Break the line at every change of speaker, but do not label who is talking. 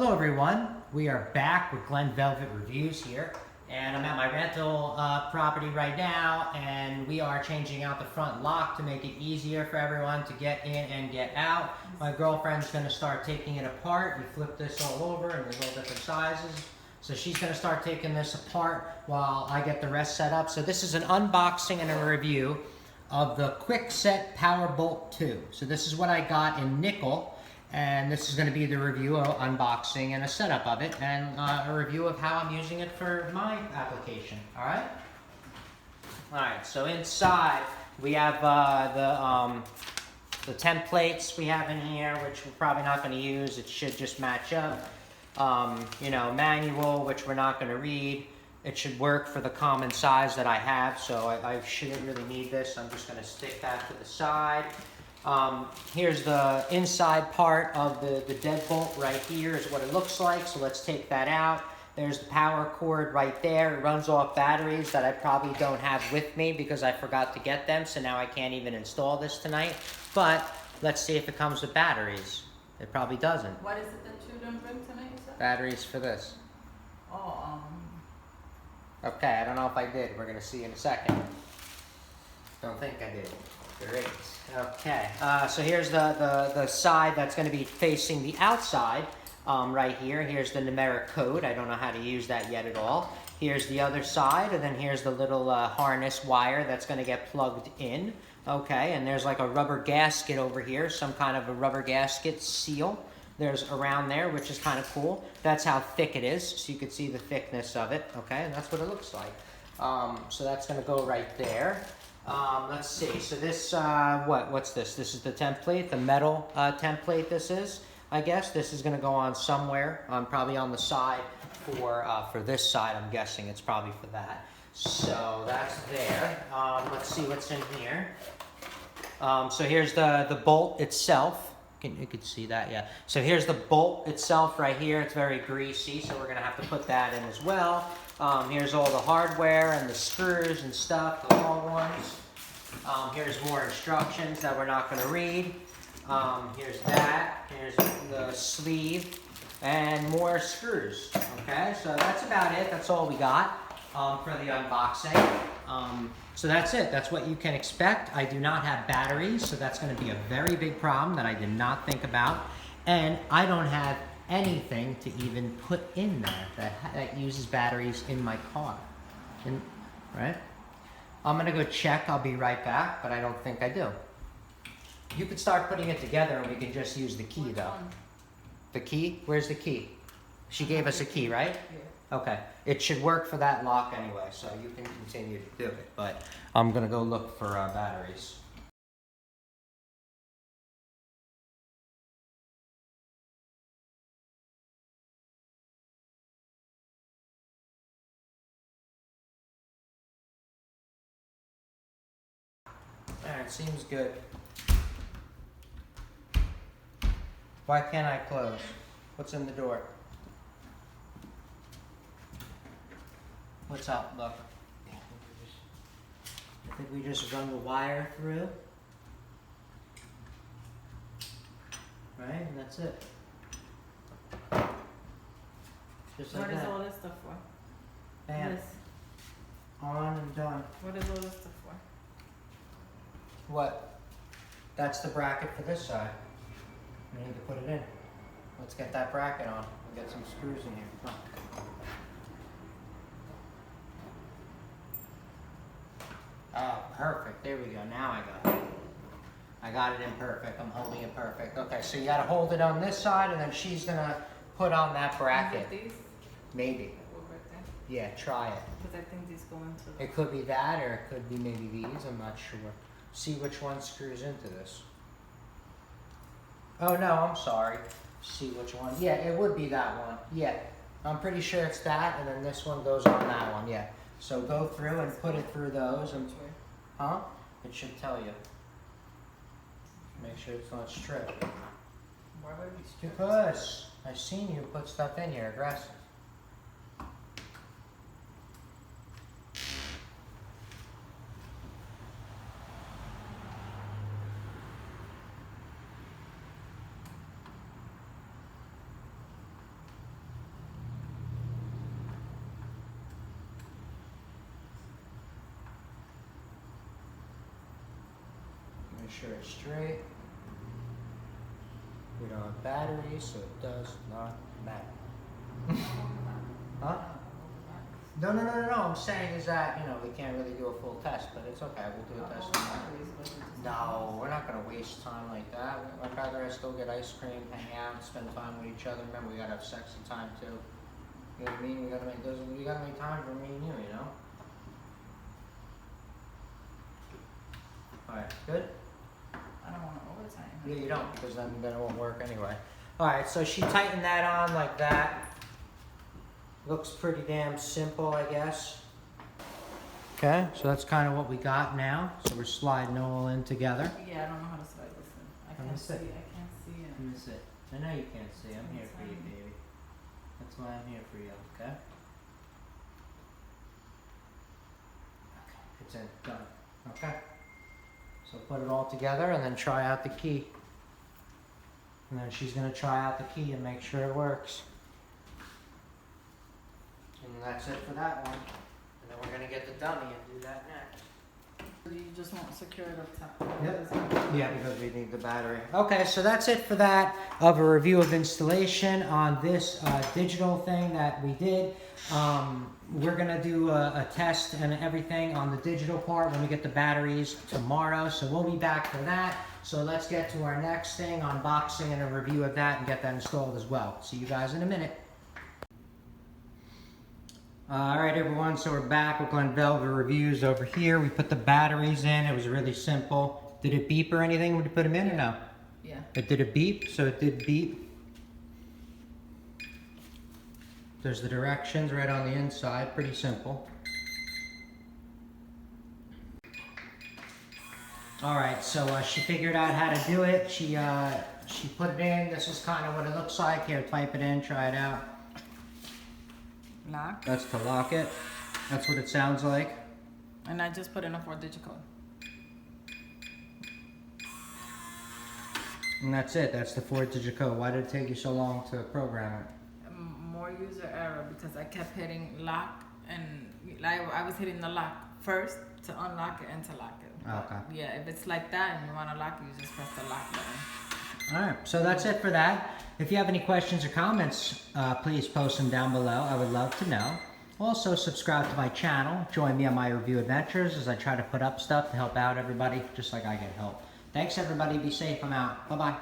Hello everyone, we are back with Glen Velvet Reviews here, and I'm at my rental property right now, and we are changing out the front lock to make it easier for everyone to get in and get out. My girlfriend's going to start taking it apart. We flip this all over, and there's all different sizes. So she's going to start taking this apart while I get the rest set up. So this is an unboxing and a review of the Kwikset Powerbolt2. So this is what I got in nickel. And this is going to be the review, unboxing, and a setup of it, and a review of how I'm using it for my application. All right. All right. So inside we have the templates we have in here, which we're probably not going to use. It should just match up. Manual, which we're not going to read. It should work for the common size that I have, so I shouldn't really need this. I'm just going to stick that to the side. Here's the inside part of the deadbolt right here is what it looks like, so let's take that out. There's the power cord right there. It runs off batteries that I probably don't have with me because I forgot to get them, so now I can't even install this tonight. But let's see if it comes with batteries. It probably doesn't.
What is it that you don't bring tonight, sir?
Batteries for this.
Oh,
Okay, I don't know if I did. We're gonna see in a second. Don't think I did. Great. Okay, so here's the side that's going to be facing the outside right here. Here's the numeric code. I don't know how to use that yet at all. Here's the other side, and then here's the little harness wire that's going to get plugged in. Okay, and there's like a rubber gasket over here, some kind of a rubber gasket seal. There's around there, which is kind of cool. That's how thick it is, so you can see the thickness of it. Okay, and that's what it looks like. So that's going to go right there. Let's see, so this, what's this? This is the template, the metal template this is, I guess. This is going to go on somewhere, probably on the side for this side, I'm guessing. It's probably for that. So that's there. Let's see what's in here. So here's the bolt itself. You can see that, yeah. So here's the bolt itself right here. It's very greasy, so we're going to have to put that in as well. Here's all the hardware and the screws and stuff, the long ones. Here's more instructions that we're not going to read. Here's that. Here's the sleeve and more screws. Okay, so that's about it. That's all we got for the unboxing. So that's it. That's what you can expect. I do not have batteries, so that's going to be a very big problem that I did not think about. And I don't have anything to even put in there that uses batteries in my car. Right? I'm going to go check. I'll be right back, but I don't think I do. You could start putting it together and we can just use the key, though. The key? Where's the key? She gave us a key, right? Yeah. Okay. It should work for that lock anyway, so you can continue to do it. But I'm going to go look for batteries. Alright, seems good. Why can't I close? What's in the door? What's up? Look. I think we just run the wire through. Right? And that's it. Just like that.
What is all this stuff for?
Bam.
This.
On and done.
What is all this stuff for?
What? That's the bracket for this side. We need to put it in. Let's get that bracket on. We'll get some screws in here. Come on. Oh, perfect. There we go. Now I got it. I got it in perfect. I'm holding it perfect. Okay, so you gotta hold it on this side, and then she's gonna put on that bracket.
These?
Maybe. Yeah, try it.
Because I think these go into the...
It could be that, or it could be maybe these. I'm not sure. See which one screws into this. Oh no, I'm sorry. See which one. Yeah, it would be that one. Yeah, I'm pretty sure it's that, and then this one goes on that one. Yeah. So go through and put it through those, and it should tell you. Make sure it's not stripped.
Why would it be stripped?
Because I've seen you put stuff in here aggressive. sure it's straight. We don't have batteries, so it does not matter. Huh? No, I'm saying is that, you know, we can't really do a full test, but it's okay, we'll do a test tomorrow. No, we're not gonna waste time like that. I'd rather us go get ice cream, hang out, spend time with each other. Remember, we gotta have sexy time too. You know what I mean? We gotta make time for me and you, you know? Alright, good?
I don't want overtime.
Yeah, you don't, because then it won't work anyway. Alright, so she tightened that on like that. Looks pretty damn simple, I guess. Okay, so that's kind of what we got now. So we're sliding it all in together.
Yeah, I don't know how to slide this in. I
Let me
can't
see.
see. I can't see it.
Let me sit. I know you can't see. I'm here for you, baby. That's why I'm here for you, okay? Okay, it's in. Done. Okay. So put it all together and then try out the key. And then she's going to try out the key and make sure it works. And that's it for that one. And then we're going to get the dummy and do that next.
You just won't secure it up top.
Yep. Yeah, because we need the battery. Okay, so that's it for that of a review of installation on this digital thing that we did. We're gonna do a test and everything on the digital part when we get the batteries tomorrow. So we'll be back for that. So let's get to our next thing, unboxing and a review of that and get that installed as well. See you guys in a minute. Alright everyone, so we're back with Glen Velvet Reviews over here. We put the batteries in, it was really simple. Did it beep or anything when you put them in or no?
Yeah.
It did a beep, so it did beep. There's the directions right on the inside, pretty simple. Alright, so she figured out how to do it. She put it in, this is kind of what it looks like. Here, type it in, try it out.
Lock.
That's to lock it. That's what it sounds like.
And I just put in a 4-digit code.
And that's it. That's the 4-digit code. Why did it take you so long to program it?
More user error because I kept hitting lock and I was hitting the lock first to unlock it and to lock it.
Okay.
Yeah, if it's like that and you want to lock it, you just press the lock button.
Alright, so that's it for that. If you have any questions or comments, please post them down below. I would love to know. Also, subscribe to my channel. Join me on my review adventures as I try to put up stuff to help out everybody, just like I get help. Thanks, everybody. Be safe. I'm out. Bye-bye.